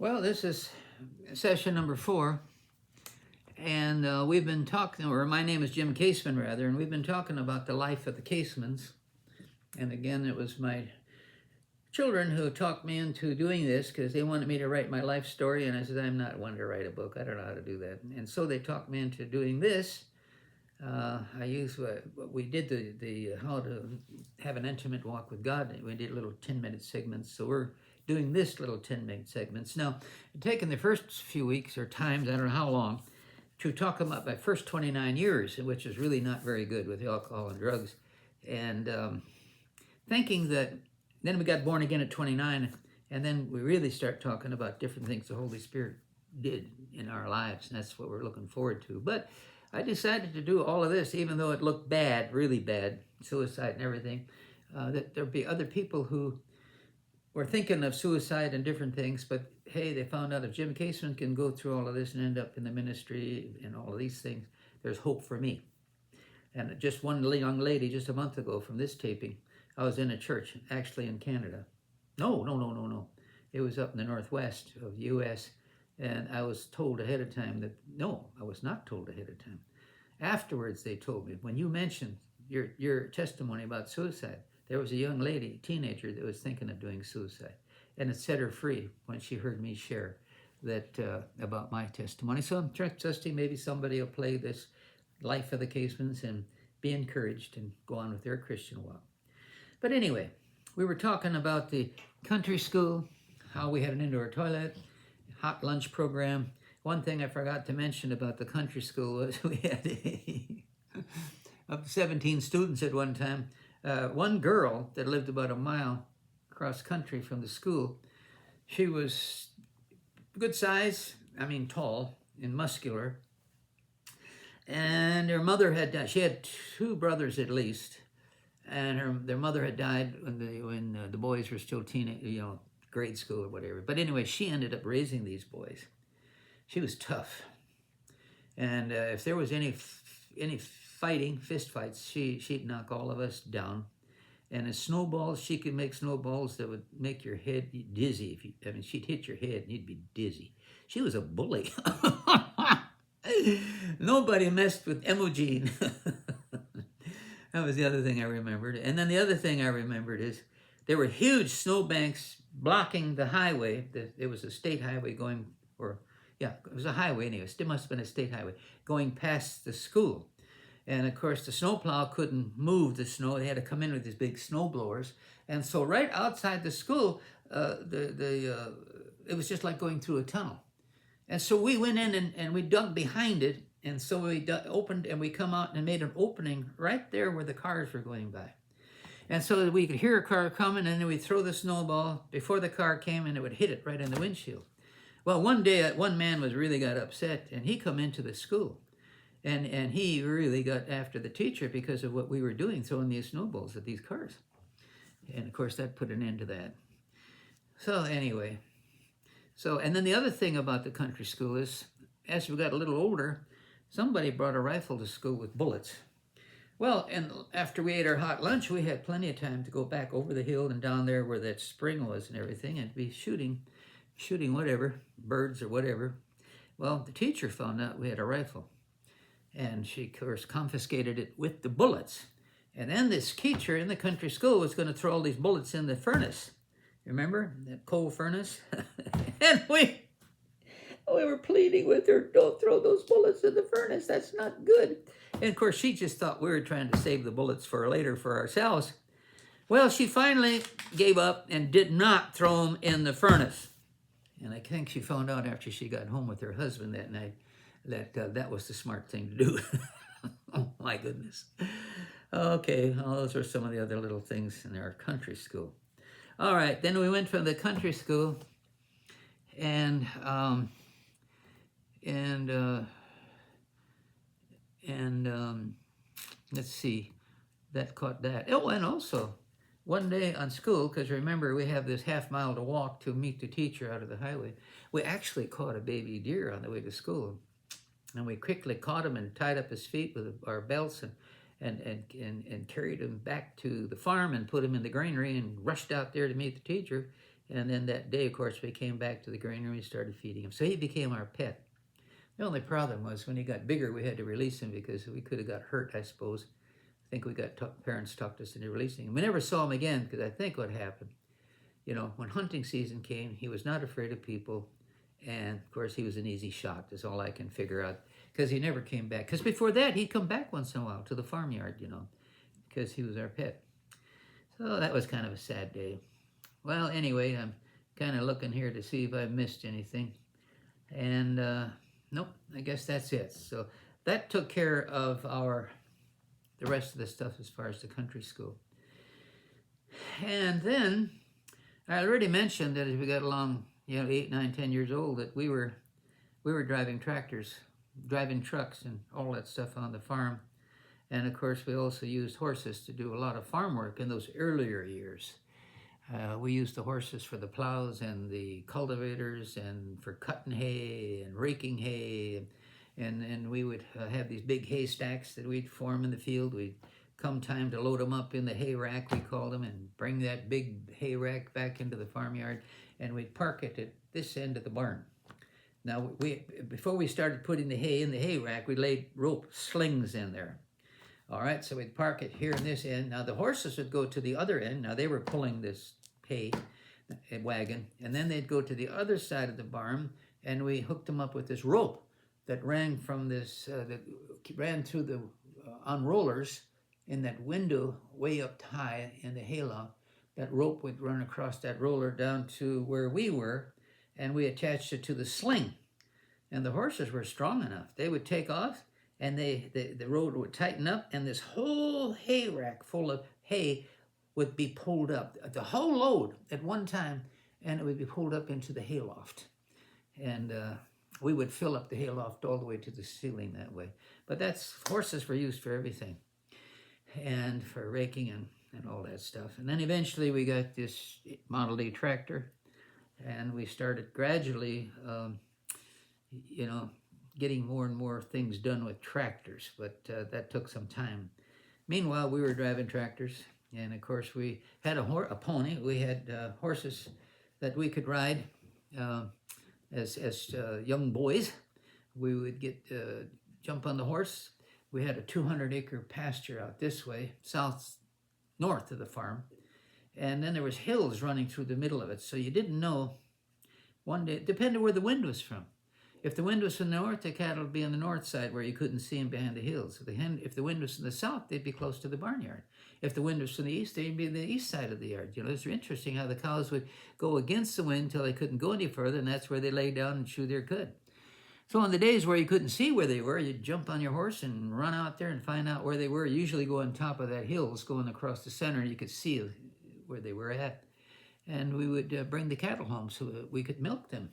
Well, this is session number 4, and we've been talking, or my name is Jim Caseman, rather, and we've been talking about the life of the Casemans. And again, it was my children who talked me into doing this because they wanted me to write my life story, and I said, I'm not one to write a book. I don't know how to do that. And so they talked me into doing this. I used what we did, the how to have an intimate walk with God. We did little 10-minute segments, so we're doing this little 10-minute segments. Now, taking the first few weeks or times, I don't know how long, to talk about my first 29 years, which is really not very good with alcohol and drugs, and thinking that then we got born again at 29, and then we really start talking about different things the Holy Spirit did in our lives, and that's what we're looking forward to. But I decided to do all of this, even though it looked bad, really bad, suicide and everything, that there'd be other people who were thinking of suicide and different things, but hey, they found out if Jim Caseman can go through all of this and end up in the ministry and all of these things, there's hope for me. And just one young lady, just a month ago from this taping, I was in a church, actually in Canada. No. It was up in the northwest of the U.S., and I was told ahead of time that, no, I was not told ahead of time. Afterwards, they told me, when you mentioned your testimony about suicide, there was a young lady, teenager, that was thinking of doing suicide. And it set her free when she heard me share that about my testimony. So I'm trusting maybe somebody will play this life of the Casemans and be encouraged and go on with their Christian walk. But anyway, we were talking about the country school, how we had an indoor toilet, hot lunch program. One thing I forgot to mention about the country school was we had up to 17 students at one time. One girl that lived about a mile across country from the school, she was good size, tall and muscular. And her mother had died. She had 2 brothers at least, and their mother had died when the boys were still grade school or whatever. But anyway, she ended up raising these boys. She was tough, and if there was any fighting, fist fights, she'd knock all of us down. And as snowballs, she could make snowballs that would make your head dizzy. She'd hit your head and you'd be dizzy. She was a bully. Nobody messed with Emogene. That was the other thing I remembered. And then the other thing I remembered is there were huge snowbanks blocking the highway. It was a state highway it was a highway anyway. It must have been a state highway going past the school. And of course, the snowplow couldn't move the snow. They had to come in with these big snow blowers. And so right outside the school, it was just like going through a tunnel. And so we went in and we dug behind it. And so we opened and we come out and made an opening right there where the cars were going by. And so that we could hear a car coming, and then we'd throw the snowball before the car came, and it would hit it right in the windshield. Well, one day, one man really got upset, and he come into the school. And he really got after the teacher because of what we were doing, throwing these snowballs at these cars. And of course, that put an end to that. So anyway, and then the other thing about the country school is, as we got a little older, somebody brought a rifle to school with bullets. Well, and after we ate our hot lunch, we had plenty of time to go back over the hill and down there where that spring was and everything, and be shooting whatever, birds or whatever. Well, the teacher found out we had a rifle, and she, of course, confiscated it with the bullets. And then this teacher in the country school was going to throw all these bullets in the furnace. Remember that coal furnace? And we were pleading with her, don't throw those bullets in the furnace. That's not good. And of course, she just thought we were trying to save the bullets for later for ourselves. Well, she finally gave up and did not throw them in the furnace. And I think she found out after she got home with her husband that night that that was the smart thing to do. Oh, my goodness. Okay, well, those are some of the other little things in our country school. All right, then we went from the country school and let's see, that caught that. Oh, and also one day on school, because remember we have this half mile to walk to meet the teacher out of the highway, we actually caught a baby deer on the way to school, and we quickly caught him and tied up his feet with our belts and carried him back to the farm and put him in the granary and rushed out there to meet the teacher. And then that day, of course, we came back to the granary and started feeding him. So he became our pet. The only problem was when he got bigger, we had to release him because we could have got hurt, I suppose. I think we got parents talked us into releasing him. We never saw him again because I think what happened, you know, when hunting season came, he was not afraid of people. And of course, he was an easy shot, is all I can figure out, because he never came back. Because before that, he'd come back once in a while to the farmyard, you know, because he was our pet. So that was kind of a sad day. Well, anyway, I'm kind of looking here to see if I missed anything. And nope, I guess that's it. So that took care of the rest of the stuff as far as the country school. And then I already mentioned that as we got along, you know, 8, 9, 10 years old, that we were driving tractors, driving trucks and all that stuff on the farm. And of course, we also used horses to do a lot of farm work in those earlier years. We used the horses for the plows and the cultivators and for cutting hay and raking hay. And we would have these big hay stacks that we'd form in the field. We'd come time to load them up in the hay rack, we called them, and bring that big hay rack back into the farmyard. And we'd park it at this end of the barn. Now, before we started putting the hay in the hay rack, we laid rope slings in there. All right, so we'd park it here in this end. Now, the horses would go to the other end. Now, they were pulling this hay wagon, and then they'd go to the other side of the barn, and we hooked them up with this rope that ran from this, that ran through the on rollers in that window way up high in the hayloft. That rope would run across that roller down to where we were, and we attached it to the sling. And the horses were strong enough. They would take off, and the road would tighten up, and this whole hay rack full of hay would be pulled up, the whole load at one time, and it would be pulled up into the hayloft. And we would fill up the hayloft all the way to the ceiling that way. But horses were used for everything, and for raking and all that stuff. And then eventually we got this Model D tractor, and we started gradually, you know, getting more and more things done with tractors, but that took some time. Meanwhile, we were driving tractors, and of course we had a pony. We had horses that we could ride as young boys. We would jump on the horse. We had a 200-acre pasture out this way, north of the farm, and then there was hills running through the middle of it, so you didn't know. One day, it depended where the wind was from. If the wind was from the north, the cattle would be on the north side where you couldn't see them behind the hills. If the wind was from the south, they'd be close to the barnyard. If the wind was from the east, they'd be on the east side of the yard. You know, it's interesting how the cows would go against the wind until they couldn't go any further, and that's where they lay down and chew their cud. So on the days where you couldn't see where they were, you'd jump on your horse and run out there and find out where they were. Usually go on top of that hills, going across the center, and you could see where they were at. And we would bring the cattle home so that we could milk them.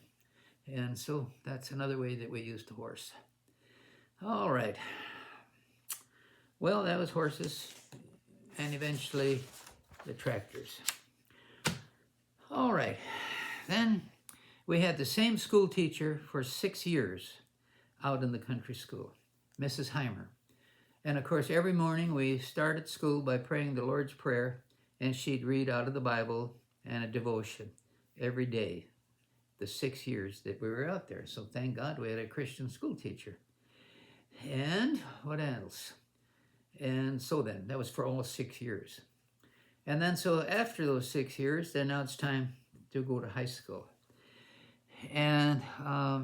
And so that's another way that we used the horse. All right. Well, that was horses, and eventually the tractors. All right. Then we had the same school teacher for 6 years out in the country school, Mrs. Heimer. And of course, every morning we started school by praying the Lord's Prayer, and she'd read out of the Bible and a devotion every day, the 6 years that we were out there. So thank God we had a Christian school teacher. And what else? And so then, that was for all 6 years. And then so after those 6 years, then now it's time to go to high school. And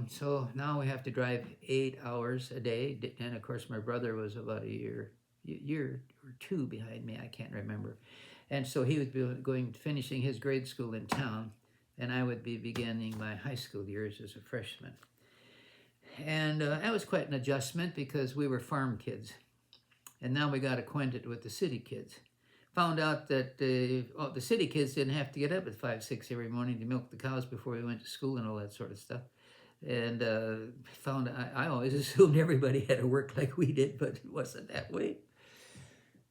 so now we have to drive 8 hours a day. And of course, my brother was about a year or two behind me. I can't remember. And so he would be finishing his grade school in town, and I would be beginning my high school years as a freshman. And that was quite an adjustment because we were farm kids. And now we got acquainted with the city kids. Found out that the city kids didn't have to get up at 5, 6 every morning to milk the cows before we went to school and all that sort of stuff. And found I always assumed everybody had to work like we did, but it wasn't that way.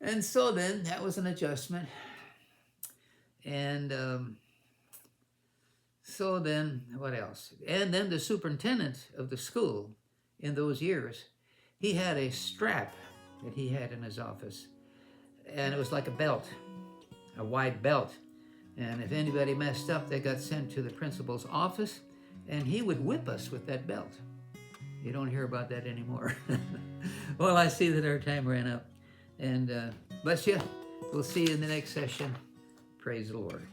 And so then that was an adjustment. And so then what else? And then the superintendent of the school in those years, he had a strap that he had in his office. And it was like a belt, a wide belt And if anybody messed up, they got sent to the principal's office, and he would whip us with that belt. You don't hear about that anymore. Well, I see that our time ran up. And bless you. We'll see you in the next session. Praise the Lord.